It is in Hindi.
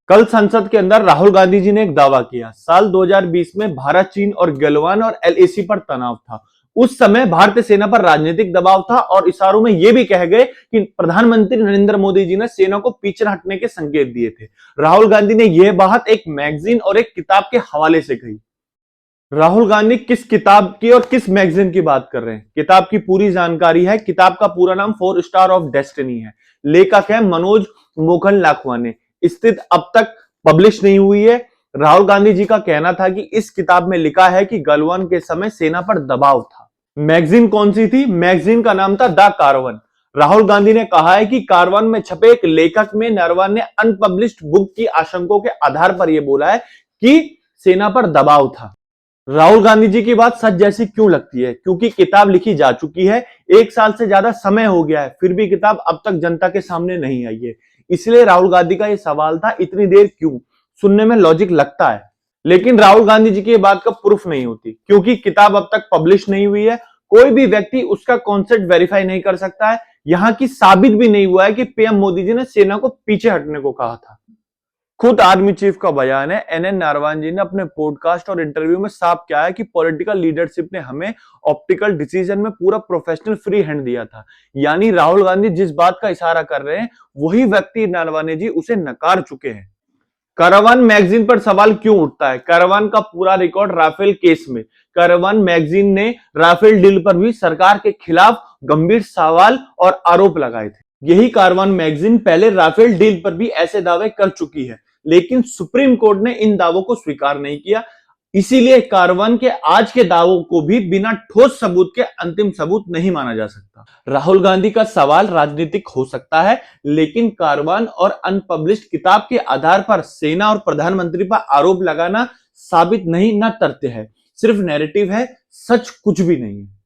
कल संसद के अंदर राहुल गांधी जी ने एक दावा किया। साल 2020 में भारत, चीन और गलवान और एलएसी पर तनाव था। उस समय भारतीय सेना पर राजनीतिक दबाव था और इशारों में यह भी कह गए कि प्रधानमंत्री नरेंद्र मोदी जी ने सेना को पीछे हटने के संकेत दिए थे। राहुल गांधी ने यह बात एक मैगजीन और एक किताब के हवाले से कही। राहुल गांधी किस किताब की और किस मैगजीन की बात कर रहे हैं? किताब की पूरी जानकारी है। किताब का पूरा नाम 4 स्टार ऑफ डेस्टिनी है। लेखक है मनोज मोहन लाखवाने। स्थित अब तक पब्लिश नहीं हुई है। राहुल गांधी जी का कहना था कि इस किताब में लिखा है कि गलवान के समय सेना पर दबाव था। मैगजीन कौन सी थी? मैगजीन का नाम था द कारवान। राहुल गांधी ने कहा है कि कारवान में छपे एक लेखक में नरवान ने अनपब्लिश्ड बुक की आशंकों के आधार पर यह बोला है कि सेना पर दबाव था। राहुल गांधी जी की बात सच जैसी क्यों लगती है? क्योंकि किताब लिखी जा चुकी है, 1 साल से ज्यादा समय हो गया है, फिर भी किताब अब तक जनता के सामने नहीं आई है। इसलिए राहुल गांधी का यह सवाल था, इतनी देर क्यों? सुनने में लॉजिक लगता है, लेकिन राहुल गांधी जी की बात का प्रूफ नहीं होती, क्योंकि किताब अब तक पब्लिश नहीं हुई है। कोई भी व्यक्ति उसका कॉन्सेप्ट वेरीफाई नहीं कर सकता है। यहां की साबित भी नहीं हुआ है कि पीएम मोदी जी ने सेना को पीछे हटने को कहा था। खुद आर्मी चीफ का बयान है। एनएन नारवान जी ने अपने पॉडकास्ट और इंटरव्यू में साफ किया है कि पॉलिटिकल लीडरशिप ने हमें ऑप्टिकल डिसीजन में पूरा प्रोफेशनल फ्री हैंड दिया था। यानी राहुल गांधी जिस बात का इशारा कर रहे हैं, वही व्यक्ति नारवाने जी उसे नकार चुके हैं। कारवान मैगजीन पर सवाल क्यों उठता है? कारवान का पूरा रिकॉर्ड राफेल केस में। कारवान मैगजीन ने राफेल डील पर भी सरकार के खिलाफ गंभीर सवाल और आरोप लगाए थे। यही कारवान मैगजीन पहले राफेल डील पर भी ऐसे दावे कर चुकी है, लेकिन सुप्रीम कोर्ट ने इन दावों को स्वीकार नहीं किया। इसीलिए कारवान के आज के दावों को भी बिना ठोस सबूत के अंतिम सबूत नहीं माना जा सकता। राहुल गांधी का सवाल राजनीतिक हो सकता है, लेकिन कारवान और अनपब्लिश्ड किताब के आधार पर सेना और प्रधानमंत्री पर आरोप लगाना साबित नहीं न करते हैं। सिर्फ नैरेटिव है, सच कुछ भी नहीं है।